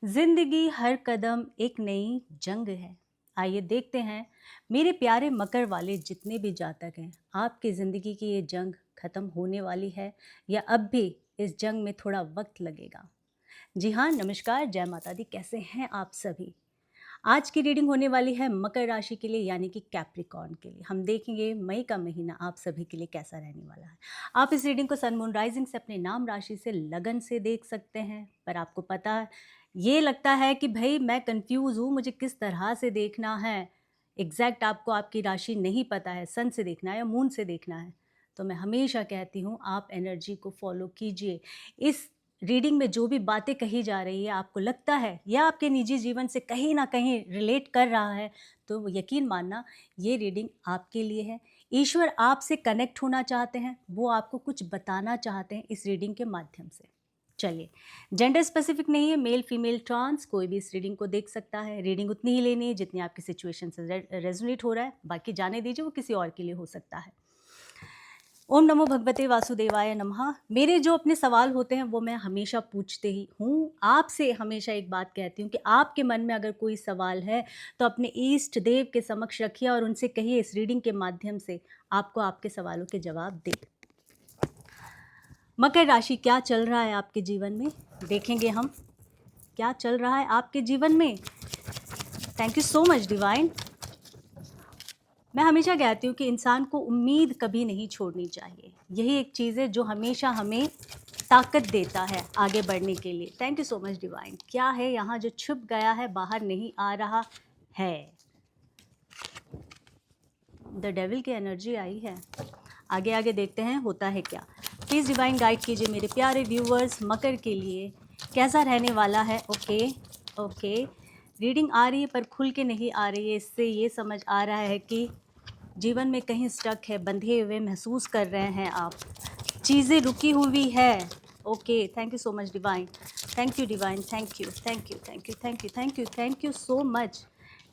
जिंदगी हर कदम एक नई जंग है। आइए देखते हैं मेरे प्यारे मकर वाले जितने भी जातक हैं, आपकी ज़िंदगी की ये जंग ख़त्म होने वाली है या अब भी इस जंग में थोड़ा वक्त लगेगा। जी हाँ, नमस्कार, जय माता दी। कैसे हैं आप सभी? आज की रीडिंग होने वाली है मकर राशि के लिए, यानी कि कैप्रिकॉर्न के लिए। हम देखेंगे मई का महीना आप सभी के लिए कैसा रहने वाला है। आप इस रीडिंग को सन मून राइजिंग से अपने नाम राशि से लगन से देख सकते हैं, पर आपको पता है, ये लगता है कि भाई मैं कंफ्यूज हूँ, मुझे किस तरह से देखना है। एग्जैक्ट आपको आपकी राशि नहीं पता है, सन से देखना है या मून से देखना है, तो मैं हमेशा कहती हूँ आप एनर्जी को फॉलो कीजिए। इस रीडिंग में जो भी बातें कही जा रही है, आपको लगता है या आपके निजी जीवन से कहीं ना कहीं रिलेट कर रहा है, तो यकीन मानना ये रीडिंग आपके लिए है। ईश्वर आपसे कनेक्ट होना चाहते हैं, वो आपको कुछ बताना चाहते हैं इस रीडिंग के माध्यम से। चलिए, जेंडर स्पेसिफिक नहीं है, मेल फीमेल ट्रांस कोई भी इस रीडिंग को देख सकता है। रीडिंग उतनी ही लेनी है जितनी आपकी सिचुएशन से रेजोनेट हो रहा है, बाकी जाने दीजिए, वो किसी और के लिए हो सकता है। ओम नमो भगवते वासुदेवाय नमः। मेरे जो अपने सवाल होते हैं वो मैं हमेशा पूछते ही हूँ। आपसे हमेशा एक बात कहती हूँ कि आपके मन में अगर कोई सवाल है तो अपने इष्ट देव के समक्ष रखिए और उनसे कहिए इस रीडिंग के माध्यम से आपको आपके सवालों के जवाब दे। मकर राशि, क्या चल रहा है आपके जीवन में, देखेंगे हम क्या चल रहा है आपके जीवन में। Thank you so much divine. मैं हमेशा कहती हूँ कि इंसान को उम्मीद कभी नहीं छोड़नी चाहिए। यही एक चीज़ है जो हमेशा हमें ताकत देता है आगे बढ़ने के लिए। Thank you so much divine. क्या है यहाँ जो छुप गया है, बाहर नहीं आ रहा है? द डेविल की एनर्जी आई है। आगे आगे देखते हैं होता है क्या। प्लीज़ डिवाइन गाइड कीजिए मेरे प्यारे व्यूवर्स, मकर के लिए कैसा रहने वाला है। ओके, रीडिंग आ रही है पर खुल के नहीं आ रही है। इससे ये समझ आ रहा है कि जीवन में कहीं स्टक है, बंधे हुए महसूस कर रहे हैं आप, चीज़ें रुकी हुई है। Okay, thank you so much divine. Thank you divine, thank you thank you thank you thank you thank you thank you so much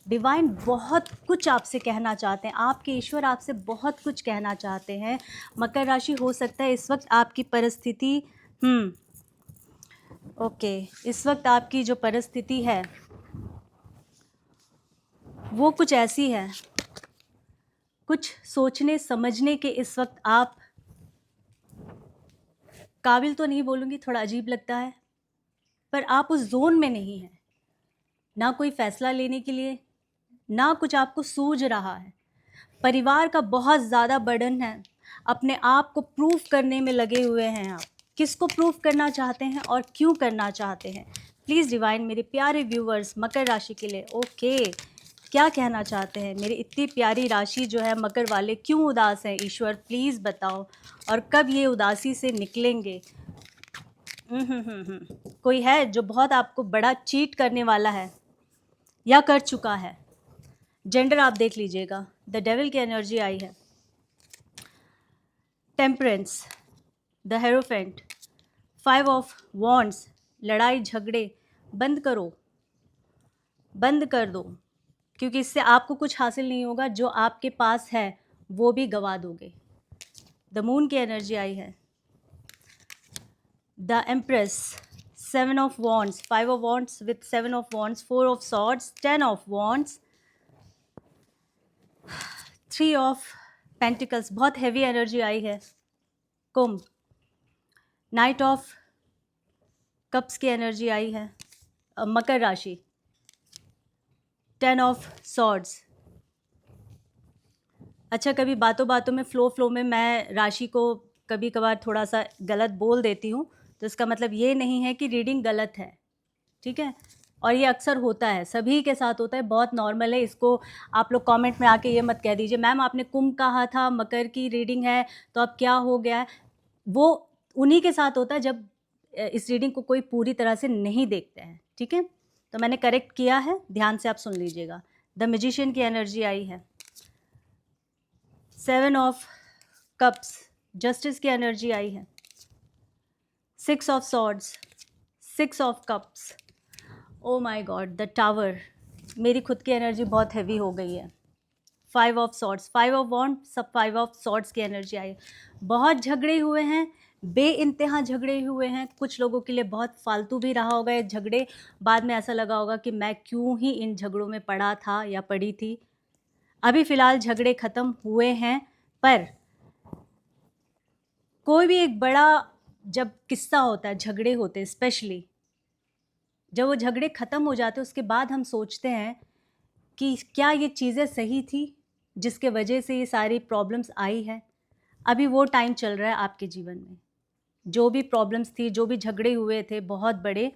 divine. बहुत कुछ आपसे कहना चाहते हैं, आपके ईश्वर आपसे बहुत कुछ कहना चाहते हैं। मकर राशि, हो सकता है इस वक्त आपकी परिस्थिति ओके, इस वक्त आपकी जो परिस्थिति है वो कुछ ऐसी है, कुछ सोचने समझने के इस वक्त आप काबिल तो नहीं बोलूँगी, थोड़ा अजीब लगता है, पर आप उस जोन में नहीं हैं, ना कोई फैसला लेने के लिए, ना कुछ आपको सूझ रहा है। परिवार का बहुत ज़्यादा बर्डन है, अपने आप को प्रूफ करने में लगे हुए हैं आप। किसको प्रूफ करना चाहते हैं और क्यों करना चाहते हैं? प्लीज़ डिवाइन मेरे प्यारे व्यूवर्स मकर राशि के लिए ओके, क्या कहना चाहते हैं मेरी इतनी प्यारी राशि जो है मकर वाले, क्यों उदास हैं? ईश्वर प्लीज़ बताओ, और कब ये उदासी से निकलेंगे? कोई है जो बहुत आपको बड़ा चीट करने वाला है या कर चुका है? जेंडर आप देख लीजिएगा, द डेविल की एनर्जी आई है। Temperance, the hierophant, 5 of wands, लड़ाई झगड़े बंद करो, बंद कर दो, क्योंकि इससे आपको कुछ हासिल नहीं होगा, जो आपके पास है वो भी गवा दोगे। द मून की एनर्जी आई है। The empress, 7 of wands, 5 of wands with 7 of wands, 4 of swords, 10 of wands, 3 of pentacles, बहुत हैवी एनर्जी आई है। कुंभ, नाइट ऑफ कप्स की एनर्जी आई है। मकर राशि, 10 ऑफ सॉर्ड्स। अच्छा, कभी बातों बातों में फ्लो में मैं राशि को कभी कभार थोड़ा सा गलत बोल देती हूँ, तो इसका मतलब ये नहीं है कि रीडिंग गलत है, ठीक है? और ये अक्सर होता है, सभी के साथ होता है, बहुत नॉर्मल है। इसको आप लोग कमेंट में आके ये मत कह दीजिए मैम आपने कुंभ कहा था, मकर की रीडिंग है तो अब क्या हो गया है। वो उन्हीं के साथ होता है जब इस रीडिंग को कोई पूरी तरह से नहीं देखते हैं, ठीक है? तो मैंने करेक्ट किया है, ध्यान से आप सुन लीजिएगा। द मैजिशियन की एनर्जी आई है। 7 ऑफ कप्स, जस्टिस की एनर्जी आई है। 6 of swords, 6 of cups, oh my God, the tower. मेरी खुद की एनर्जी बहुत हैवी हो गई है। 5 ऑफ सॉर्ड्स, 5 ऑफ वॉन्ड, सब 5 ऑफ सॉर्ड्स की एनर्जी आई है। बहुत झगड़े हुए हैं, बेइंतहा झगड़े हुए हैं, कुछ लोगों के लिए बहुत फालतू भी रहा होगा ये झगड़े, बाद में ऐसा लगा होगा कि मैं क्यों ही इन झगड़ों में पड़ा था या पड़ी थी। अभी फ़िलहाल झगड़े ख़त्म हुए हैं, पर कोई भी एक बड़ा जब किस्सा होता है, झगड़े होते हैं स्पेशली, जब वो झगड़े ख़त्म हो जाते हैं उसके बाद हम सोचते हैं कि क्या ये चीज़ें सही थी जिसके वजह से ये सारी प्रॉब्लम्स आई है। अभी वो टाइम चल रहा है आपके जीवन में, जो भी प्रॉब्लम्स थी, जो भी झगड़े हुए थे बहुत बड़े,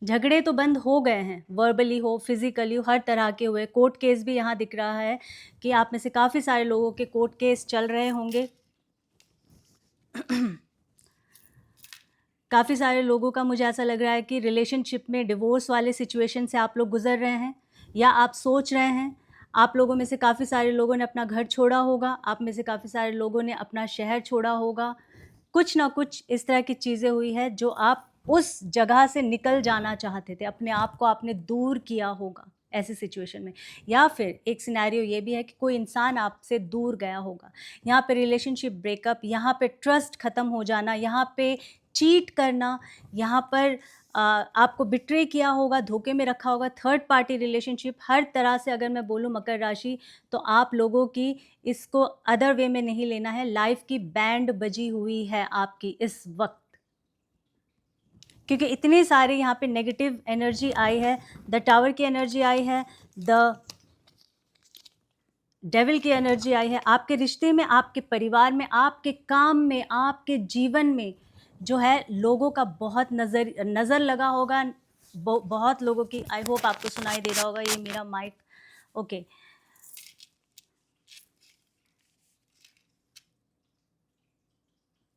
झगड़े तो बंद हो गए हैं, वर्बली हो, फिज़िकली हो, हर तरह के हुए। कोर्ट केस भी यहाँ दिख रहा है कि आप में से काफ़ी सारे लोगों के कोर्ट केस चल रहे होंगे। काफ़ी सारे लोगों का मुझे ऐसा लग रहा है कि रिलेशनशिप में डिवोर्स वाले सिचुएशन से आप लोग गुज़र रहे हैं या आप सोच रहे हैं। आप लोगों में से काफ़ी सारे लोगों ने अपना घर छोड़ा होगा, आप में से काफ़ी सारे लोगों ने अपना शहर छोड़ा होगा। कुछ ना कुछ इस तरह की चीज़ें हुई है जो आप उस जगह से निकल जाना चाहते थे, अपने आप को आपने दूर किया होगा ऐसी सिचुएशन में। या फिर एक सिनेरियो ये भी है कि कोई इंसान आपसे दूर गया होगा। यहाँ पे रिलेशनशिप ब्रेकअप, यहाँ पे ट्रस्ट ख़त्म हो जाना, यहाँ पे चीट करना, यहाँ पर आपको बिट्रे किया होगा, धोखे में रखा होगा, थर्ड पार्टी रिलेशनशिप, हर तरह से अगर मैं बोलूँ मकर राशि, तो आप लोगों की इसको अदर वे में नहीं लेना है। लाइफ की बैंड बजी हुई है आपकी इस वक्त, क्योंकि इतने सारे यहाँ पे नेगेटिव एनर्जी आई है। द टावर की एनर्जी आई है, द डेविल की एनर्जी आई है। आपके रिश्ते में, आपके परिवार में, आपके काम में, आपके जीवन में जो है लोगों का बहुत नज़र लगा होगा। बहुत लोगों की, आई होप आपको सुनाई दे रहा होगा ये मेरा माइक, ओके।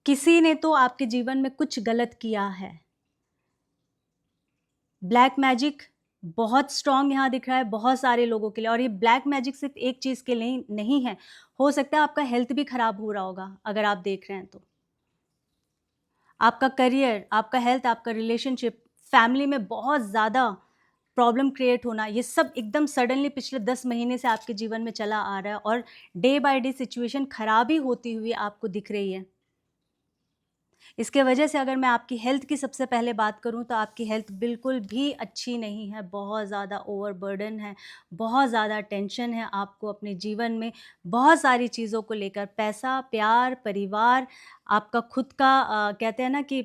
किसी ने तो आपके जीवन में कुछ गलत किया है। ब्लैक मैजिक बहुत स्ट्रॉन्ग यहाँ दिख रहा है बहुत सारे लोगों के लिए, और ये ब्लैक मैजिक सिर्फ एक चीज़ के लिए नहीं है। हो सकता है आपका हेल्थ भी ख़राब हो रहा होगा अगर आप देख रहे हैं तो। आपका करियर, आपका हेल्थ, आपका रिलेशनशिप, फैमिली में बहुत ज़्यादा प्रॉब्लम क्रिएट होना, ये सब एकदम सडनली पिछले 10 महीने से आपके जीवन में चला आ रहा है और डे बाय डे सिचुएशन ख़राब ही होती हुई आपको दिख रही है। इसके वजह से अगर मैं आपकी हेल्थ की सबसे पहले बात करूं तो आपकी हेल्थ बिल्कुल भी अच्छी नहीं है, बहुत ज़्यादा ओवरबर्डन है, बहुत ज़्यादा टेंशन है आपको अपने जीवन में, बहुत सारी चीज़ों को लेकर, पैसा, प्यार, परिवार, आपका खुद का कहते हैं ना कि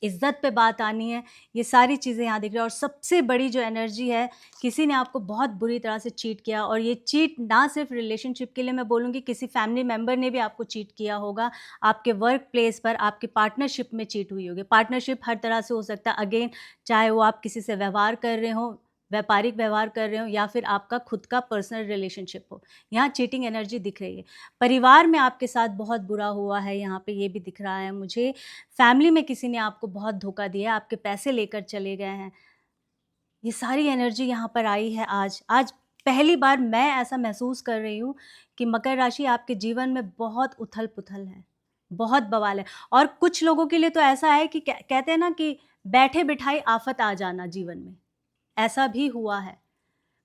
इज़्ज़त पे बात आनी है, ये सारी चीज़ें यहाँ दिख रही है। और सबसे बड़ी जो एनर्जी है, किसी ने आपको बहुत बुरी तरह से चीट किया, और ये चीट ना सिर्फ रिलेशनशिप के लिए मैं बोलूँगी, किसी फैमिली मेंबर ने भी आपको चीट किया होगा। आपके वर्क प्लेस पर, आपकी पार्टनरशिप में चीट हुई होगी। पार्टनरशिप हर तरह से हो सकता है, अगेन चाहे वो आप किसी से व्यवहार कर रहे हों, व्यापारिक व्यवहार कर रहे हो, या फिर आपका खुद का पर्सनल रिलेशनशिप हो, यहाँ चीटिंग एनर्जी दिख रही है। परिवार में आपके साथ बहुत बुरा हुआ है, यहाँ पे ये भी दिख रहा है मुझे। फैमिली में किसी ने आपको बहुत धोखा दिया है, आपके पैसे लेकर चले गए हैं। ये सारी एनर्जी यहाँ पर आई है आज। आज पहली बार मैं ऐसा महसूस कर रही हूँ कि मकर राशि आपके जीवन में बहुत उथल-पुथल है, बहुत बवाल है। और कुछ लोगों के लिए तो ऐसा है कि कहते हैं ना कि बैठे-बिठाए आफ़त आ जाना जीवन में, ऐसा भी हुआ है।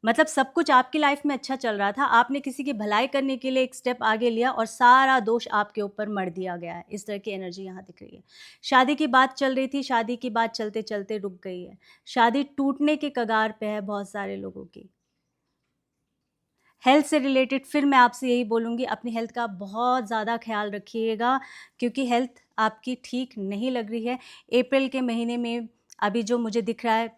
मतलब सब कुछ आपकी लाइफ में अच्छा चल रहा था, आपने किसी की भलाई करने के लिए एक स्टेप आगे लिया और सारा दोष आपके ऊपर मढ़ दिया गया है। इस तरह की एनर्जी यहाँ दिख रही है। शादी की बात चल रही थी, शादी की बात चलते-चलते रुक गई है। शादी टूटने के कगार पे है बहुत सारे लोगों की। हेल्थ से रिलेटेड फिर मैं आपसे यही बोलूँगी, अपनी हेल्थ का बहुत ज़्यादा ख़्याल रखिएगा, क्योंकि हेल्थ आपकी ठीक नहीं लग रही है। अप्रैल के महीने में अभी जो मुझे दिख रहा है,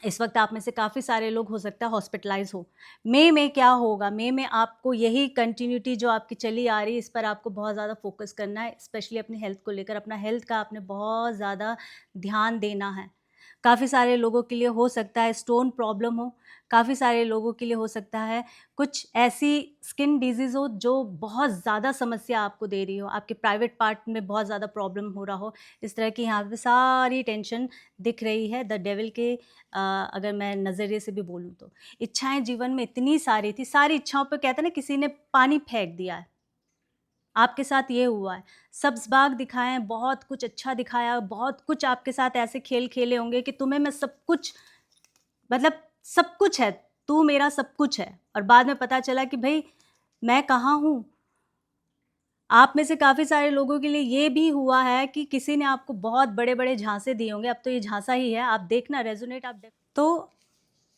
इस वक्त आप में से काफ़ी सारे लोग हो सकता है हॉस्पिटलाइज़ हो। मई में क्या होगा? मई में आपको यही कंटिन्यूटी जो आपकी चली आ रही है, इस पर आपको बहुत ज़्यादा फ़ोकस करना है, स्पेशली अपनी हेल्थ को लेकर। अपना हेल्थ का आपने बहुत ज़्यादा ध्यान देना है। काफ़ी सारे लोगों के लिए हो सकता है स्टोन प्रॉब्लम हो, काफ़ी सारे लोगों के लिए हो सकता है कुछ ऐसी स्किन डिज़ीज़ हो जो बहुत ज़्यादा समस्या आपको दे रही हो, आपके प्राइवेट पार्ट में बहुत ज़्यादा प्रॉब्लम हो रहा हो। इस तरह की यहाँ पे सारी टेंशन दिख रही है द डेविल के अगर मैं नज़रिए से भी बोलूँ तो। इच्छाएँ जीवन में इतनी सारी थी, सारी इच्छाओं पे कहते हैं ना किसी ने पानी फेंक दिया है। आपके साथ ये हुआ है। सब्ज़ बाग दिखाए हैं, बहुत कुछ अच्छा दिखाया, बहुत कुछ आपके साथ ऐसे खेल खेले होंगे कि तुम्हें मैं सब कुछ, मतलब सब कुछ है, तू मेरा सब कुछ है, और बाद में पता चला कि भई मैं कहाँ हूँ? आप में से काफ़ी सारे लोगों के लिए ये भी हुआ है कि किसी ने आपको बहुत बड़े-बड़े झांसे दिए होंगे, अब तो ये झांसा ही है, आप देखना रेज़ोनेट आप तो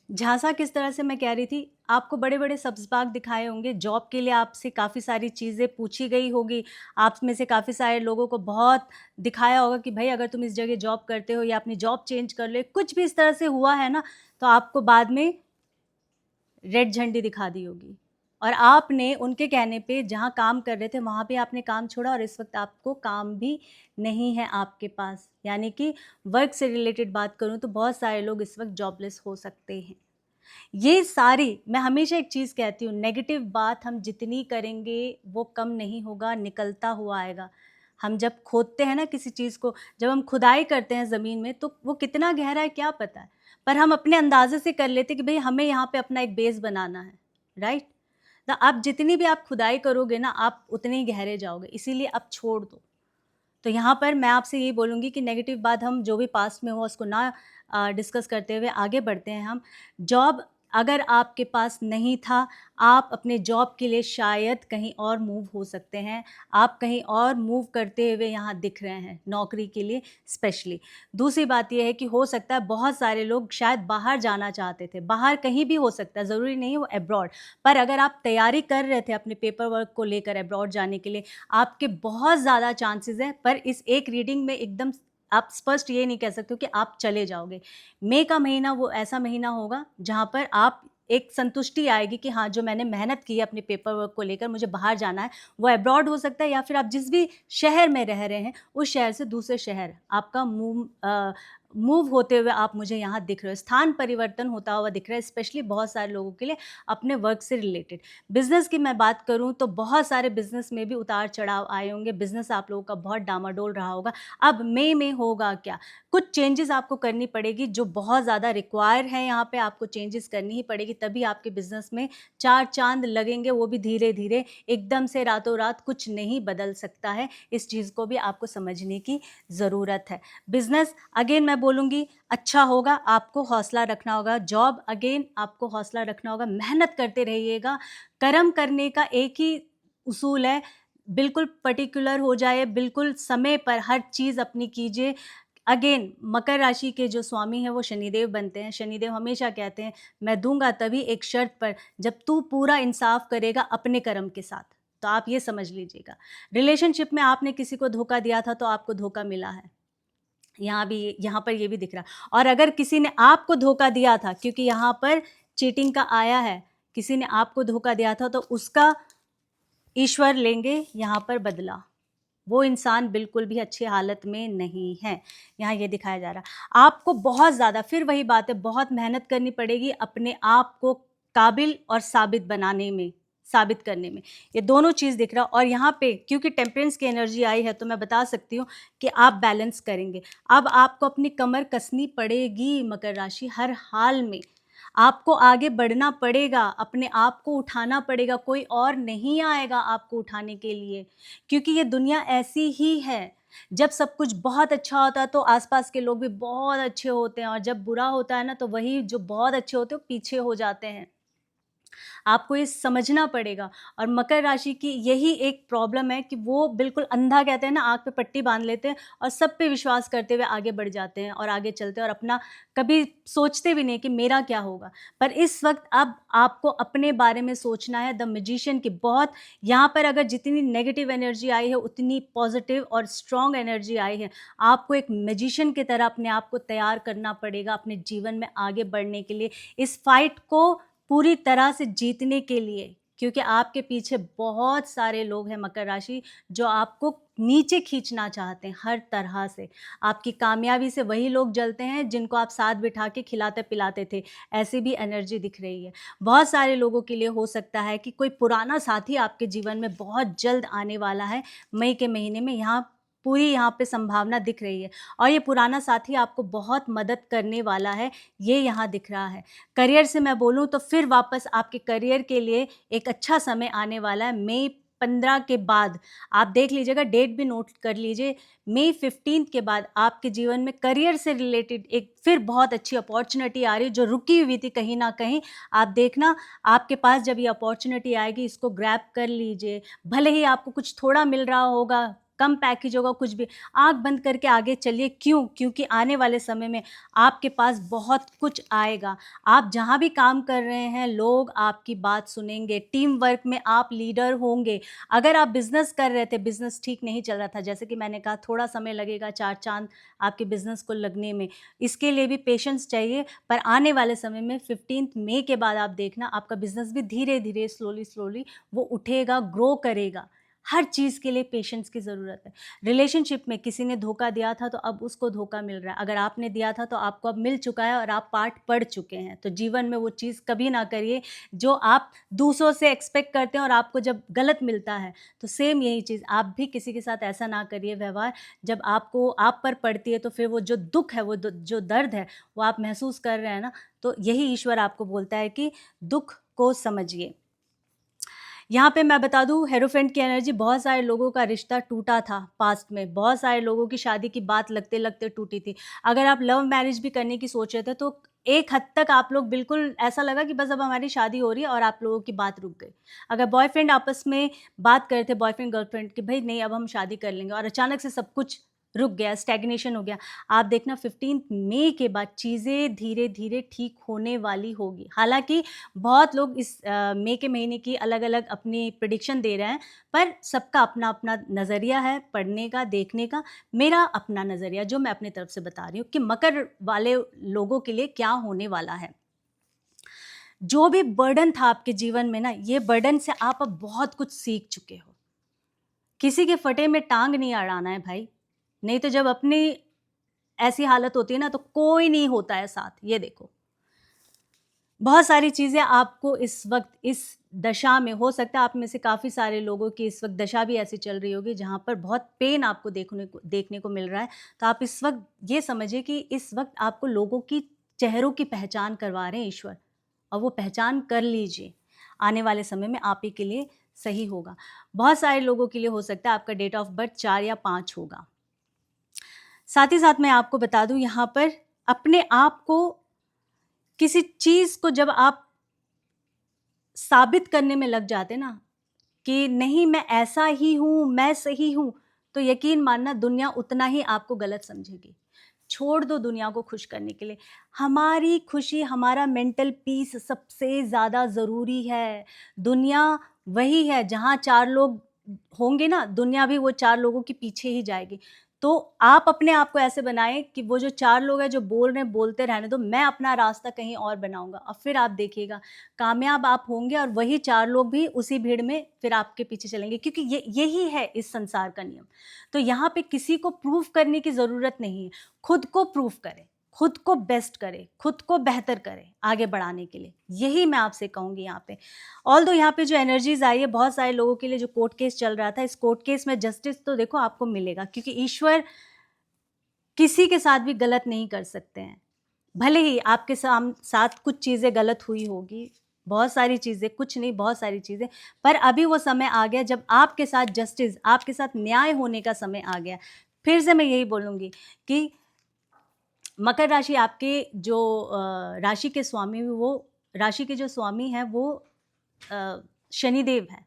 झांसा किस तरह से मैं कह रही थी, आपको बड़े-बड़े सब्ज़ बाग दिखाए होंगे, जॉब के लिए आपसे काफ़ी सारी चीज़ें पूछी गई होगी, आप में से काफ़ी सारे लोगों को बहुत दिखाया होगा कि भई अगर तुम इस जगह जॉब करते हो या अपनी जॉब चेंज कर लो, कुछ भी इस तरह से हुआ है ना, तो आपको बाद में रेड झंडी दिखा दी होगी और आपने उनके कहने पे जहाँ काम कर रहे थे वहाँ पे आपने काम छोड़ा और इस वक्त आपको काम भी नहीं है आपके पास। यानी कि वर्क से रिलेटेड बात करूँ तो बहुत सारे लोग इस वक्त जॉबलेस हो सकते हैं। ये सारी मैं हमेशा एक चीज़ कहती हूँ, नेगेटिव बात हम जितनी करेंगे वो कम नहीं होगा, निकलता हुआ आएगा। हम जब खोदते हैं ना किसी चीज़ को, जब हम खुदाई करते हैं ज़मीन में तो वो कितना गहरा है क्या पता है, पर हम अपने अंदाज़े से कर लेते हैं कि भई हमें यहाँ पे अपना एक बेस बनाना है, राइट? तो आप जितनी भी आप खुदाई करोगे ना, आप उतने ही गहरे जाओगे, इसीलिए आप छोड़ दो। तो यहाँ पर मैं आपसे यही बोलूँगी कि नेगेटिव बात हम जो भी पास्ट में हुआ उसको ना डिस्कस करते हुए आगे बढ़ते हैं हम। जॉब अगर आपके पास नहीं था, आप अपने जॉब के लिए शायद कहीं और मूव हो सकते हैं। आप कहीं और मूव करते हुए यहाँ दिख रहे हैं, नौकरी के लिए स्पेशली। दूसरी बात ये है कि हो सकता है बहुत सारे लोग शायद बाहर जाना चाहते थे, बाहर कहीं भी हो सकता है, ज़रूरी नहीं है वो अब्रॉड। पर अगर आप तैयारी कर रहे थे अपने पेपर वर्क को लेकर अब्रॉड जाने के लिए, आपके बहुत ज़्यादा चांसेस हैं, पर इस एक रीडिंग में एकदम आप स्पष्ट ये नहीं कह सकते हो कि आप चले जाओगे। मई का महीना वो ऐसा महीना होगा जहाँ पर आप एक संतुष्टि आएगी कि हाँ, जो मैंने मेहनत की है अपने पेपर वर्क को लेकर, मुझे बाहर जाना है, वो अब्रॉड हो सकता है या फिर आप जिस भी शहर में रह रहे हैं, उस शहर से दूसरे शहर आपका मूव होते हुए आप मुझे यहाँ दिख रहे हो। स्थान परिवर्तन होता हुआ दिख रहा है, स्पेशली बहुत सारे लोगों के लिए अपने वर्क से रिलेटेड। बिज़नेस की मैं बात करूँ तो बहुत सारे बिज़नेस में भी उतार-चढ़ाव आए होंगे, बिज़नेस आप लोगों का बहुत डामाडोल रहा होगा। अब मई में होगा क्या? कुछ चेंजेज़ आपको करनी पड़ेगी जो बहुत ज़्यादा रिक्वायर है, यहाँ पे आपको चेंजेज़ करनी ही पड़ेगी, तभी आपके बिज़नेस में 4 चाँद लगेंगे, वो भी धीरे-धीरे। एकदम से रातों-रात कुछ नहीं बदल सकता है, इस चीज़ को भी आपको समझने की ज़रूरत है। बिज़नेस अगेन मैं बोलूँगी अच्छा होगा, आपको हौसला रखना होगा। जॉब अगेन आपको हौसला रखना होगा, मेहनत करते रहिएगा। कर्म करने का एक ही उसूल है, बिल्कुल पर्टिकुलर हो जाए, बिल्कुल समय पर हर चीज़ अपनी कीजिए। अगेन मकर राशि के जो स्वामी हैं वो शनिदेव बनते हैं। शनिदेव हमेशा कहते हैं मैं दूँगा तभी एक शर्त पर, जब तू पूरा इंसाफ करेगा अपने कर्म के साथ। तो आप ये समझ लीजिएगा। रिलेशनशिप में आपने किसी को धोखा दिया था तो आपको धोखा मिला है। यहाँ पर ये भी दिख रहा है। और अगर किसी ने आपको धोखा दिया था, क्योंकि यहाँ पर चीटिंग का आया है, किसी ने आपको धोखा दिया था तो उसका ईश्वर लेंगे यहाँ पर बदला। वो इंसान बिल्कुल भी अच्छी हालत में नहीं है, यहाँ ये दिखाया जा रहा है। आपको बहुत ज़्यादा, फिर वही बात है, बहुत मेहनत करनी पड़ेगी अपने आप को काबिल और साबित बनाने में, साबित करने में। ये दोनों चीज़ दिख रहा है और यहाँ पे क्योंकि टेम्परेंस की एनर्जी आई है तो मैं बता सकती हूँ कि आप बैलेंस करेंगे। अब आपको अपनी कमर कसनी पड़ेगी मकर राशि, हर हाल में। आपको आगे बढ़ना पड़ेगा, अपने आप को उठाना पड़ेगा, कोई और नहीं आएगा आपको उठाने के लिए, क्योंकि ये दुनिया ऐसी ही है। जब सब कुछ बहुत अच्छा होता है तो आसपास के लोग भी बहुत अच्छे होते हैं और जब बुरा होता है ना तो वही जो बहुत अच्छे होते हैं वो पीछे हो जाते हैं। आपको ये समझना पड़ेगा और मकर राशि की यही एक प्रॉब्लम है कि वो बिल्कुल अंधा, कहते हैं ना, आँख पे पट्टी बाँध लेते हैं और सब पे विश्वास करते हुए आगे बढ़ जाते हैं और आगे चलते हैं और अपना कभी सोचते भी नहीं कि मेरा क्या होगा। पर इस वक़्त अब आपको अपने बारे में सोचना है। द मैजिशियन की बहुत यहाँ पर अगर जितनी नेगेटिव एनर्जी आई है उतनी पॉज़िटिव और स्ट्रॉन्ग एनर्जी आई है। आपको एक मैजिशियन की तरह अपने आप को तैयार करना पड़ेगा अपने जीवन में आगे बढ़ने के लिए, इस फाइट को पूरी तरह से जीतने के लिए, क्योंकि आपके पीछे बहुत सारे लोग हैं मकर राशि जो आपको नीचे खींचना चाहते हैं हर तरह से। आपकी कामयाबी से वही लोग जलते हैं जिनको आप साथ बिठा के खिलाते पिलाते थे, ऐसी भी एनर्जी दिख रही है। बहुत सारे लोगों के लिए हो सकता है कि कोई पुराना साथी आपके जीवन में बहुत जल्द आने वाला है मई के महीने में, यहाँ पे संभावना दिख रही है और ये पुराना साथी आपको बहुत मदद करने वाला है, ये यहाँ दिख रहा है। करियर से मैं बोलूँ तो फिर वापस आपके करियर के लिए एक अच्छा समय आने वाला है। मई 15 के बाद आप देख लीजिएगा, डेट भी नोट कर लीजिए, मई 15 के बाद आपके जीवन में करियर से रिलेटेड एक फिर बहुत अच्छी अपॉर्चुनिटी आ रही है जो रुकी हुई थी कहीं ना कहीं। आप देखना आपके पास जब ये अपॉर्चुनिटी आएगी, इसको ग्रैब कर लीजिए। भले ही आपको कुछ थोड़ा मिल रहा होगा, कम पैकेज होगा, कुछ भी, आंख बंद करके आगे चलिए। क्यों? क्योंकि आने वाले समय में आपके पास बहुत कुछ आएगा। आप जहाँ भी काम कर रहे हैं, लोग आपकी बात सुनेंगे, टीम वर्क में आप लीडर होंगे। अगर आप बिजनेस कर रहे थे, बिजनेस ठीक नहीं चल रहा था, जैसे कि मैंने कहा थोड़ा समय लगेगा 4 चांद आपके बिजनेस को लगने में, इसके लिए भी पेशेंस चाहिए। पर आने वाले समय में 15 मई के बाद आप देखना आपका बिजनेस भी धीरे धीरे स्लोली वो उठेगा, ग्रो करेगा। हर चीज़ के लिए पेशेंस की ज़रूरत है। रिलेशनशिप में किसी ने धोखा दिया था तो अब उसको धोखा मिल रहा है, अगर आपने दिया था तो आपको अब मिल चुका है और आप पाठ पढ़ चुके हैं। तो जीवन में वो चीज़ कभी ना करिए जो आप दूसरों से एक्सपेक्ट करते हैं और आपको जब गलत मिलता है। तो सेम यही चीज़ आप भी किसी के साथ ऐसा ना करिए व्यवहार। जब आपको आप पर पड़ती है तो फिर वो जो दुख है, वो जो दर्द है, वो आप महसूस कर रहे हैं ना, तो यही ईश्वर आपको बोलता है कि दुख को समझिए। यहाँ पे मैं बता दूँ, हेरोफेंट की एनर्जी, बहुत सारे लोगों का रिश्ता टूटा था पास्ट में, बहुत सारे लोगों की शादी की बात लगते लगते टूटी थी। अगर आप लव मैरिज भी करने की सोच रहे थे तो एक हद तक आप लोग बिल्कुल ऐसा लगा कि बस अब हमारी शादी हो रही है और आप लोगों की बात रुक गई। अगर बॉयफ्रेंड आपस में बात कर रहे थे, बॉयफ्रेंड गर्लफ्रेंड, कि भाई नहीं अब हम शादी कर लेंगे, और अचानक से सब कुछ रुक गया, स्टैग्नेशन हो गया। आप देखना 15 मई के बाद चीज़ें धीरे धीरे ठीक होने वाली होगी। हालांकि बहुत लोग इस मई के महीने की अलग अलग अपनी प्रिडिक्शन दे रहे हैं, पर सबका अपना अपना नज़रिया है पढ़ने का, देखने का। मेरा अपना नज़रिया जो मैं अपनी तरफ से बता रही हूँ कि मकर वाले लोगों के लिए क्या होने वाला है। जो भी बर्डन था आपके जीवन में ना, ये बर्डन से आप अब बहुत कुछ सीख चुके हो। किसी के फटे में टांग नहीं अड़ाना है भाई, नहीं तो जब अपनी ऐसी हालत होती है ना तो कोई नहीं होता है साथ। ये देखो, बहुत सारी चीज़ें आपको इस वक्त इस दशा में, हो सकता है आप में से काफ़ी सारे लोगों की इस वक्त दशा भी ऐसी चल रही होगी जहाँ पर बहुत पेन आपको देखने को मिल रहा है। तो आप इस वक्त ये समझिए कि इस वक्त आपको लोगों की चेहरों की पहचान करवा रहे हैं ईश्वर, और वो पहचान कर लीजिए। आने वाले समय में आप ही के लिए सही होगा। बहुत सारे लोगों के लिए हो सकता है आपका डेट ऑफ बर्थ 4 या 5 होगा। साथ ही साथ मैं आपको बता दूं, यहाँ पर अपने आप को, किसी चीज़ को जब आप साबित करने में लग जाते ना कि नहीं मैं ऐसा ही हूँ, मैं सही हूँ, तो यकीन मानना दुनिया उतना ही आपको गलत समझेगी। छोड़ दो दुनिया को खुश करने के लिए। हमारी खुशी, हमारा मेंटल पीस सबसे ज़्यादा ज़रूरी है। दुनिया वही है जहाँ 4 लोग होंगे ना, दुनिया भी वो 4 लोगों के पीछे ही जाएगी। तो आप अपने आप को ऐसे बनाएँ कि वो जो 4 लोग हैं जो बोल रहे हैं, बोलते रहने दो, मैं अपना रास्ता कहीं और बनाऊँगा, और फिर आप देखिएगा कामयाब आप होंगे, और वही 4 लोग भी उसी भीड़ में फिर आपके पीछे चलेंगे, क्योंकि यही है इस संसार का नियम। तो यहाँ पे किसी को प्रूव करने की ज़रूरत नहीं है, खुद को प्रूव करें, खुद को बेस्ट करें, खुद को बेहतर करें आगे बढ़ाने के लिए। यही मैं आपसे कहूँगी यहाँ पे। ऑल्दो यहाँ पे जो एनर्जीज़ आई है, बहुत सारे लोगों के लिए जो कोर्ट केस चल रहा था, इस कोर्ट केस में जस्टिस तो देखो आपको मिलेगा, क्योंकि ईश्वर किसी के साथ भी गलत नहीं कर सकते हैं। भले ही आपके साथ कुछ चीज़ें गलत हुई होगी, बहुत सारी चीज़ें, कुछ नहीं बहुत सारी चीज़ें, पर अभी वो समय आ गया जब आपके साथ जस्टिस, आपके साथ न्याय होने का समय आ गया। फिर से मैं यही बोलूँगी कि मकर राशि आपके जो राशि के स्वामी, वो राशि के जो स्वामी हैं वो शनिदेव हैं।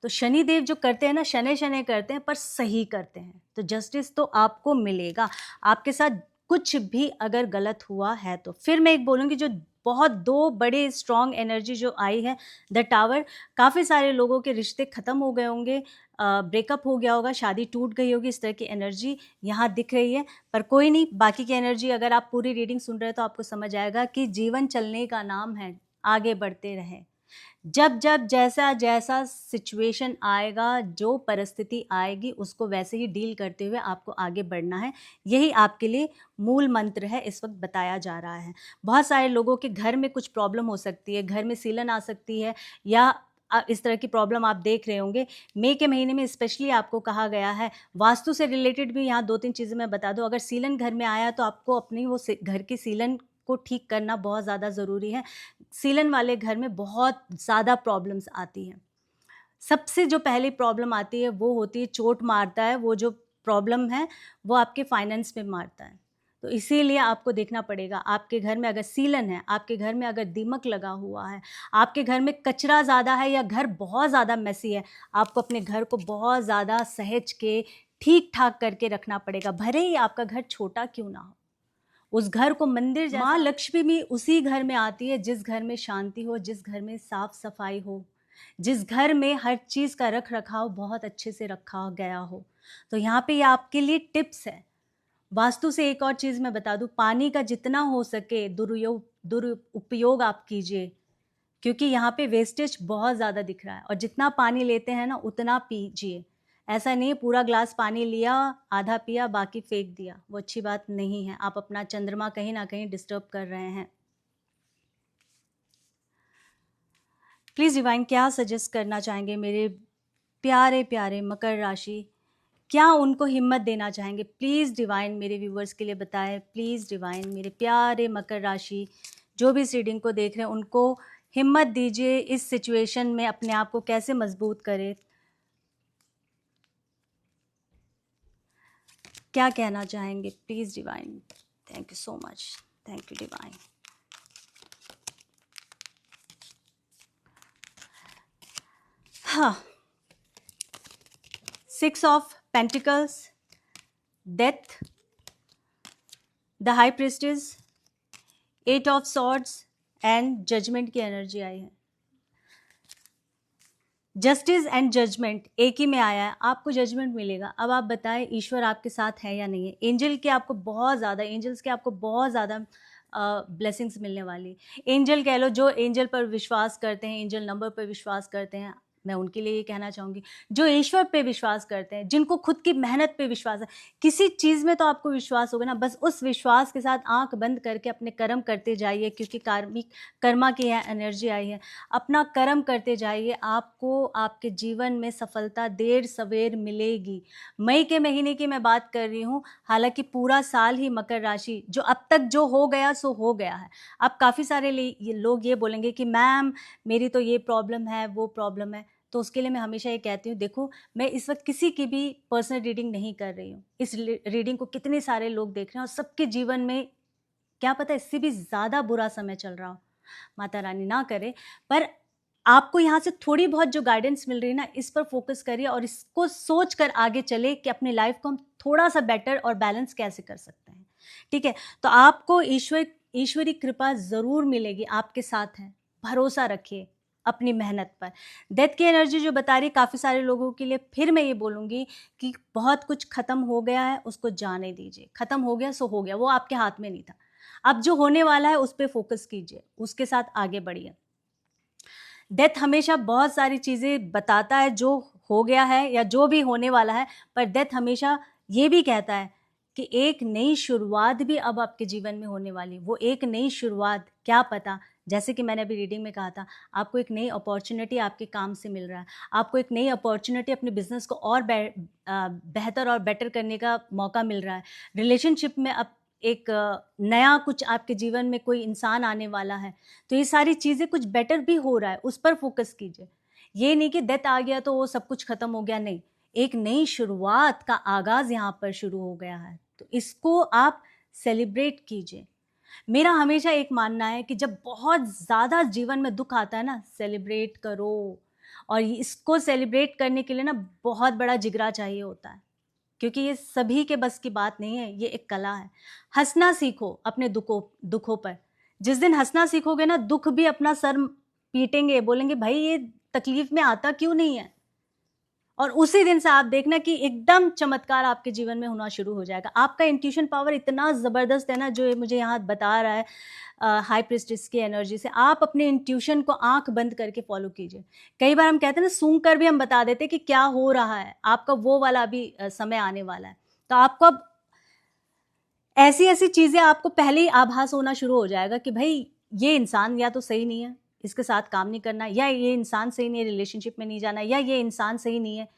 तो शनिदेव जो करते हैं ना, शनै शनै करते हैं पर सही करते हैं। तो जस्टिस तो आपको मिलेगा। आपके साथ कुछ भी अगर गलत हुआ है तो फिर मैं एक बोलूँगी, जो बहुत 2 बड़े स्ट्रॉन्ग एनर्जी जो आई है, द टावर, काफ़ी सारे लोगों के रिश्ते ख़त्म हो गए होंगे, ब्रेकअप हो गया होगा, शादी टूट गई होगी, इस तरह की एनर्जी यहाँ दिख रही है। पर कोई नहीं, बाकी की एनर्जी अगर आप पूरी रीडिंग सुन रहे हैं तो आपको समझ आएगा कि जीवन चलने का नाम है, आगे बढ़ते रहें। जब जब जैसा जैसा सिचुएशन आएगा, जो परिस्थिति आएगी, उसको वैसे ही डील करते हुए आपको आगे बढ़ना है। यही आपके लिए मूल मंत्र है, इस वक्त बताया जा रहा है। बहुत सारे लोगों के घर में कुछ प्रॉब्लम हो सकती है, घर में सीलन आ सकती है, या इस तरह की प्रॉब्लम आप देख रहे होंगे। मई के महीने में स्पेशली आपको कहा गया है, वास्तु से रिलेटेड भी यहाँ 2-3 चीज़ें मैं बता दूँ। अगर सीलन घर में आया तो आपको अपनी वो घर की सीलन को ठीक करना बहुत ज़्यादा ज़रूरी है। सीलन वाले घर में बहुत ज़्यादा प्रॉब्लम्स आती हैं। सबसे जो पहली प्रॉब्लम आती है वो होती है, चोट मारता है, वो जो प्रॉब्लम है वो आपके फाइनेंस में मारता है। तो इसीलिए आपको देखना पड़ेगा, आपके घर में अगर सीलन है, आपके घर में अगर दीमक लगा हुआ है, आपके घर में कचरा ज़्यादा है या घर बहुत ज़्यादा मेसी है, आपको अपने घर को बहुत ज़्यादा सहेज के ठीक ठाक करके रखना पड़ेगा, भले ही आपका घर छोटा क्यों ना हो। उस घर को मंदिर जैसा, माँ लक्ष्मी भी उसी घर में आती है जिस घर में शांति हो, जिस घर में साफ सफाई हो, जिस घर में हर चीज़ का रख रखाव बहुत अच्छे से रखा गया हो। तो यहाँ पे ये आपके लिए टिप्स है। वास्तु से एक और चीज़ मैं बता दूँ, पानी का जितना हो सके दुरुपयोग आप कीजिए, क्योंकि यहाँ पे वेस्टेज बहुत ज़्यादा दिख रहा है, और जितना पानी लेते हैं ना उतना पीजिए। ऐसा नहीं पूरा ग्लास पानी लिया, आधा पिया, बाकी फेंक दिया, वो अच्छी बात नहीं है। आप अपना चंद्रमा कहीं ना कहीं डिस्टर्ब कर रहे हैं। प्लीज़ डिवाइन क्या सजेस्ट करना चाहेंगे मेरे प्यारे प्यारे मकर राशि, क्या उनको हिम्मत देना चाहेंगे? प्लीज़ डिवाइन मेरे व्यूवर्स के लिए बताएं। प्लीज़ डिवाइन मेरे प्यारे मकर राशि जो भी इस रीडिंग को देख रहे हैं उनको हिम्मत दीजिए, इस सिचुएशन में अपने आप को कैसे मजबूत करें, क्या कहना चाहेंगे? Please divine, thank you so much, thank you divine. हाँ, 6 of pentacles, death, the high priestess, 8 of swords and judgement की एनर्जी आई है। जस्टिस एंड जजमेंट एक ही में आया है, आपको जजमेंट मिलेगा। अब आप बताएं ईश्वर आपके साथ है या नहीं है। एंजल के आपको बहुत ज़्यादा, एंजल्स के आपको बहुत ज़्यादा ब्लेसिंग्स मिलने वाली। एंजल कह लो, जो एंजल पर विश्वास करते हैं, एंजल नंबर पर विश्वास करते हैं, मैं उनके लिए ये कहना चाहूँगी, जो ईश्वर पे विश्वास करते हैं, जिनको खुद की मेहनत पे विश्वास है। किसी चीज़ में तो आपको विश्वास होगा ना, बस उस विश्वास के साथ आंख बंद करके अपने कर्म करते जाइए, क्योंकि कर्मा की यह एनर्जी आई है। अपना कर्म करते जाइए, आपको आपके जीवन में सफलता देर सवेर मिलेगी। मई के महीने की मैं बात कर रही हूँ, हालांकि पूरा साल ही मकर राशि, जो अब तक जो हो गया सो हो गया है। अब काफ़ी सारे लोग ये बोलेंगे कि मैम मेरी तो ये प्रॉब्लम है, वो प्रॉब्लम है। तो उसके लिए मैं हमेशा ये कहती हूँ, देखो मैं इस वक्त किसी की भी पर्सनल रीडिंग नहीं कर रही हूँ। इस रीडिंग को कितने सारे लोग देख रहे हैं और सबके जीवन में क्या पता इससे भी ज़्यादा बुरा समय चल रहा हो, माता रानी ना करे। पर आपको यहाँ से थोड़ी बहुत जो गाइडेंस मिल रही है ना, इस पर फोकस करिए और इसको सोच कर आगे चले कि अपनी लाइफ को हम थोड़ा सा बेटर और बैलेंस कैसे कर सकते हैं। ठीक है, तो आपको ईश्वरी कृपा ज़रूर मिलेगी, आपके साथ है, भरोसा रखिए अपनी मेहनत पर। डेथ की एनर्जी जो बता रही है काफ़ी सारे लोगों के लिए, फिर मैं ये बोलूँगी कि बहुत कुछ ख़त्म हो गया है, उसको जाने दीजिए। ख़त्म हो गया सो हो गया, वो आपके हाथ में नहीं था। अब जो होने वाला है उस पर फोकस कीजिए, उसके साथ आगे बढ़िए। डेथ हमेशा बहुत सारी चीज़ें बताता है जो हो गया है या जो भी होने वाला है, पर डेथ हमेशा ये भी कहता है कि एक नई शुरुआत भी अब आपके जीवन में होने वाली। वो एक नई शुरुआत, क्या पता, जैसे कि मैंने अभी रीडिंग में कहा था, आपको एक नई अपॉर्चुनिटी आपके काम से मिल रहा है, आपको एक नई अपॉर्चुनिटी अपने बिजनेस को और बेहतर और बेटर करने का मौका मिल रहा है। रिलेशनशिप में अब एक नया कुछ आपके जीवन में कोई इंसान आने वाला है, तो ये सारी चीज़ें कुछ बेटर भी हो रहा है, उस पर फोकस कीजिए। ये नहीं कि डेथ आ गया तो वो सब कुछ खत्म हो गया, नहीं, एक नई शुरुआत का आगाज़ यहाँ पर शुरू हो गया है, तो इसको आप सेलिब्रेट कीजिए। मेरा हमेशा एक मानना है कि जब बहुत ज़्यादा जीवन में दुख आता है ना, सेलिब्रेट करो, और इसको सेलिब्रेट करने के लिए ना बहुत बड़ा जिगरा चाहिए होता है, क्योंकि ये सभी के बस की बात नहीं है, ये एक कला है। हंसना सीखो अपने दुखों पर। जिस दिन हंसना सीखोगे ना, दुख भी अपना सर पीटेंगे, बोलेंगे भाई ये तकलीफ में आता क्यों नहीं है, और उसी दिन से आप देखना कि एकदम चमत्कार आपके जीवन में होना शुरू हो जाएगा। आपका इंट्यूशन पावर इतना ज़बरदस्त है ना, जो मुझे यहाँ बता रहा है हाई प्रीस्टेस की एनर्जी से। आप अपने इंट्यूशन को आंख बंद करके फॉलो कीजिए। कई बार हम कहते हैं ना, सूंघ कर भी हम बता देते कि क्या हो रहा है, आपका वो वाला अभी समय आने वाला है। तो आपको अब ऐसी ऐसी चीज़ें आपको पहले ही आभास होना शुरू हो जाएगा कि भाई ये इंसान या तो सही नहीं है, इसके साथ काम नहीं करना, या ये इंसान सही नहीं है, रिलेशनशिप में नहीं जाना, या ये इंसान सही नहीं है,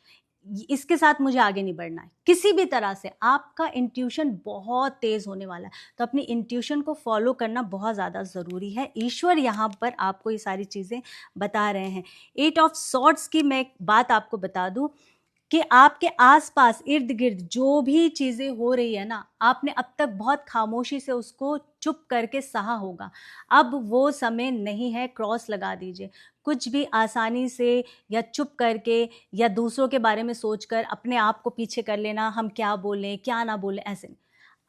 इसके साथ मुझे आगे नहीं बढ़ना है किसी भी तरह से। आपका इंट्यूशन बहुत तेज़ होने वाला है, तो अपनी इंट्यूशन को फॉलो करना बहुत ज़्यादा ज़रूरी है। ईश्वर यहाँ पर आपको ये सारी चीज़ें बता रहे हैं। 8 ऑफ सॉर्ड्स की मैं एक बात आपको बता दूँ कि आपके आसपास इर्द गिर्द जो भी चीज़ें हो रही है ना, आपने अब तक बहुत खामोशी से उसको चुप करके सहा होगा। अब वो समय नहीं है, क्रॉस लगा दीजिए। कुछ भी आसानी से या चुप करके या दूसरों के बारे में सोचकर अपने आप को पीछे कर लेना, हम क्या बोलें क्या ना बोलें, ऐसे नहीं।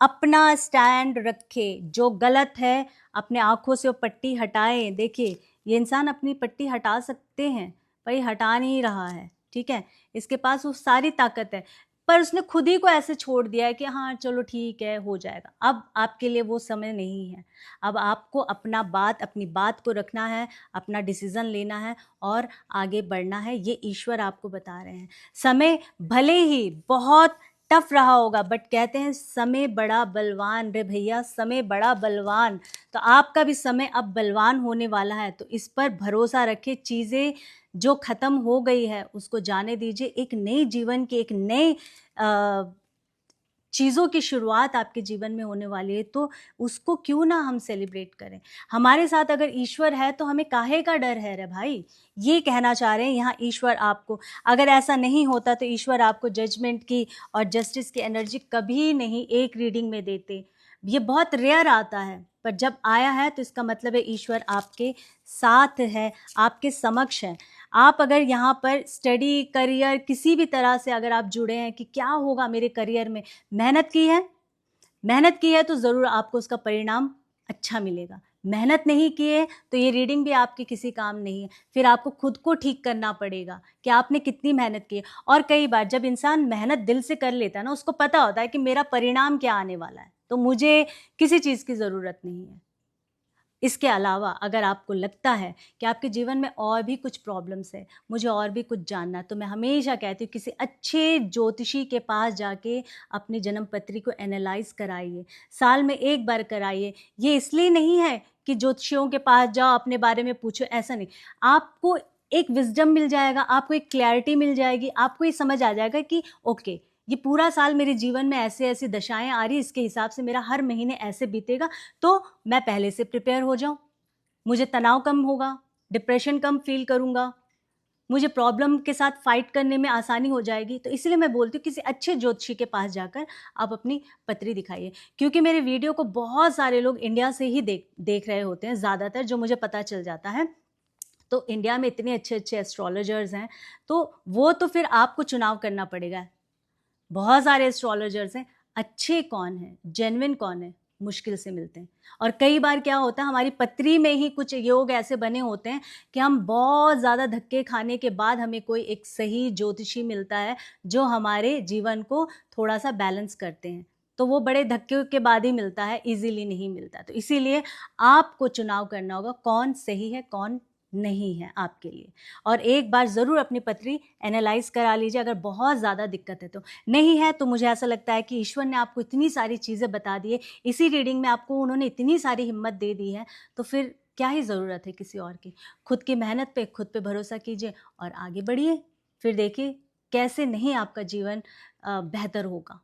अपना स्टैंड रखे, जो गलत है अपने आँखों से वो पट्टी हटाएं। देखिए ये इंसान अपनी पट्टी हटा सकते हैं, पर ये हटा नहीं रहा है, ठीक है। इसके पास वो सारी ताकत है, पर उसने खुद ही को ऐसे छोड़ दिया है कि हाँ चलो ठीक है हो जाएगा। अब आपके लिए वो समय नहीं है। अब आपको अपनी बात को रखना है, अपना डिसीज़न लेना है और आगे बढ़ना है। ये ईश्वर आपको बता रहे हैं। समय भले ही बहुत टफ रहा होगा, बट कहते हैं समय बड़ा बलवान। रे भैया समय बड़ा बलवान, तो आपका भी समय अब बलवान होने वाला है। तो इस पर भरोसा रखें। चीज़ें जो ख़त्म हो गई है उसको जाने दीजिए। एक नई जीवन की, एक नए चीज़ों की शुरुआत आपके जीवन में होने वाली है, तो उसको क्यों ना हम सेलिब्रेट करें। हमारे साथ अगर ईश्वर है तो हमें काहे का डर है रे भाई, ये कहना चाह रहे हैं यहाँ ईश्वर आपको। अगर ऐसा नहीं होता तो ईश्वर आपको जजमेंट की और जस्टिस की एनर्जी कभी नहीं एक रीडिंग में देते। ये बहुत रेयर आता है, पर जब आया है तो इसका मतलब है ईश्वर आपके साथ है, आपके समक्ष है। आप अगर यहाँ पर स्टडी, करियर, किसी भी तरह से अगर आप जुड़े हैं कि क्या होगा मेरे करियर में, मेहनत की है तो ज़रूर आपको उसका परिणाम अच्छा मिलेगा। मेहनत नहीं किए तो ये रीडिंग भी आपके किसी काम नहीं है। फिर आपको खुद को ठीक करना पड़ेगा कि आपने कितनी मेहनत की है। और कई बार जब इंसान मेहनत दिल से कर लेता है ना, उसको पता होता है कि मेरा परिणाम क्या आने वाला है, तो मुझे किसी चीज़ की ज़रूरत नहीं है। इसके अलावा अगर आपको लगता है कि आपके जीवन में और भी कुछ प्रॉब्लम्स है, मुझे और भी कुछ जानना है, तो मैं हमेशा कहती हूँ किसी अच्छे ज्योतिषी के पास जाके अपनी जन्म पत्री को एनालाइज कराइए। साल में एक बार कराइए। ये इसलिए नहीं है कि ज्योतिषियों के पास जाओ अपने बारे में पूछो, ऐसा नहीं। आपको एक विजडम मिल जाएगा, आपको एक क्लैरिटी मिल जाएगी, आपको ये समझ आ जाएगा कि ओके ये पूरा साल मेरे जीवन में ऐसे ऐसी दशाएं आ रही, इसके हिसाब से मेरा हर महीने ऐसे बीतेगा, तो मैं पहले से प्रिपेयर हो जाऊं। मुझे तनाव कम होगा, डिप्रेशन कम फील करूंगा, मुझे प्रॉब्लम के साथ फाइट करने में आसानी हो जाएगी। तो इसलिए मैं बोलती हूँ किसी अच्छे ज्योतिषी के पास जाकर आप अपनी पत्री दिखाइए। क्योंकि मेरे वीडियो को बहुत सारे लोग इंडिया से ही देख रहे होते हैं, ज़्यादातर जो मुझे पता चल जाता है। तो इंडिया में इतने अच्छे अच्छे एस्ट्रोलॉजर्स हैं, तो वो तो फिर आपको चुनाव करना पड़ेगा। बहुत सारे एस्ट्रोलॉजर्स हैं, अच्छे कौन हैं, जेन्युइन कौन है, मुश्किल से मिलते हैं। और कई बार क्या होता है, हमारी पत्री में ही कुछ योग ऐसे बने होते हैं कि हम बहुत ज़्यादा धक्के खाने के बाद हमें कोई एक सही ज्योतिषी मिलता है जो हमारे जीवन को थोड़ा सा बैलेंस करते हैं। तो वो बड़े धक्के के बाद ही मिलता है, इजीली नहीं मिलता। तो इसीलिए आपको चुनाव करना होगा कौन सही है कौन नहीं है आपके लिए। और एक बार ज़रूर अपनी पत्री एनालाइज करा लीजिए अगर बहुत ज़्यादा दिक्कत है तो। नहीं है तो मुझे ऐसा लगता है कि ईश्वर ने आपको इतनी सारी चीज़ें बता दी है, इसी रीडिंग में आपको उन्होंने इतनी सारी हिम्मत दे दी है, तो फिर क्या ही ज़रूरत है किसी और की। खुद की मेहनत पे खुद पे भरोसा कीजिए और आगे बढ़िए। फिर देखिए कैसे नहीं आपका जीवन बेहतर होगा।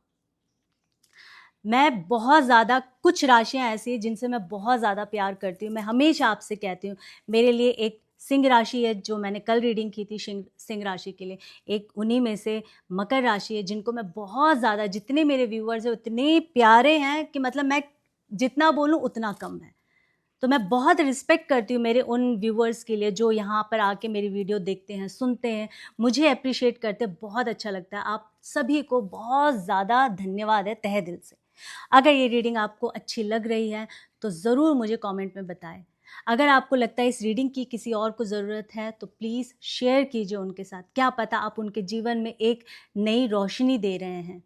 मैं बहुत ज़्यादा, कुछ राशियाँ ऐसी हैं जिनसे मैं बहुत ज़्यादा प्यार करती हूँ। मैं हमेशा आपसे कहती हूँ, मेरे लिए एक सिंह राशि है जो मैंने कल रीडिंग की थी सिंह राशि के लिए। एक उन्हीं में से मकर राशि है जिनको मैं बहुत ज़्यादा, जितने मेरे व्यूअर्स हैं उतने प्यारे हैं कि मतलब मैं जितना बोलूँ उतना कम है। तो मैं बहुत रिस्पेक्ट करती हूँ मेरे उन व्यूअर्स के लिए जो यहाँ पर आके मेरी वीडियो देखते हैं, सुनते हैं, मुझे अप्रिशिएट करते हैं, बहुत अच्छा लगता है। आप सभी को बहुत ज़्यादा धन्यवाद है तहे दिल से। अगर ये रीडिंग आपको अच्छी लग रही है तो ज़रूर मुझे कमेंट में बताएं। अगर आपको लगता है इस रीडिंग की किसी और को ज़रूरत है तो प्लीज़ शेयर कीजिए उनके साथ। क्या पता आप उनके जीवन में एक नई रोशनी दे रहे हैं।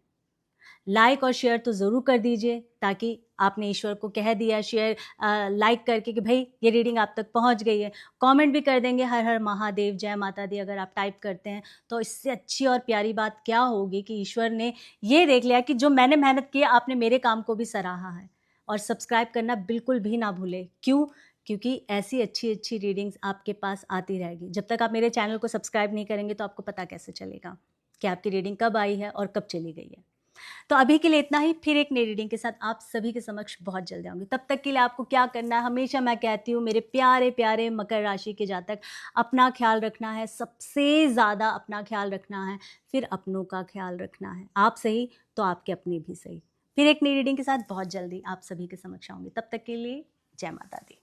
लाइक और शेयर तो ज़रूर कर दीजिए, ताकि आपने ईश्वर को कह दिया शेयर लाइक करके कि भाई ये रीडिंग आप तक पहुंच गई है। कमेंट भी कर देंगे हर हर महादेव, जय माता दी, अगर आप टाइप करते हैं। तो इससे अच्छी और प्यारी बात क्या होगी कि ईश्वर ने ये देख लिया कि जो मैंने मेहनत की आपने मेरे काम को भी सराहा है। और सब्सक्राइब करना बिल्कुल भी ना भूले। क्यों? क्योंकि ऐसी अच्छी अच्छी रीडिंग्स आपके पास आती रहेगी। जब तक आप मेरे चैनल को सब्सक्राइब नहीं करेंगे तो आपको पता कैसे चलेगा। कि आपकी रीडिंग कब आई है और कब चली गई है। तो अभी के लिए इतना ही, फिर एक नई रीडिंग के साथ आप सभी के समक्ष बहुत जल्दी आऊंगी। तब तक के लिए आपको क्या करना है, हमेशा मैं कहती हूँ मेरे प्यारे प्यारे मकर राशि के जातक, अपना ख्याल रखना है, सबसे ज़्यादा अपना ख्याल रखना है, फिर अपनों का ख्याल रखना है। आप सही तो आपके अपने भी सही। फिर एक नई रीडिंग के साथ बहुत जल्दी आप सभी के समक्ष आऊंगी। तब तक के लिए जय माता दी।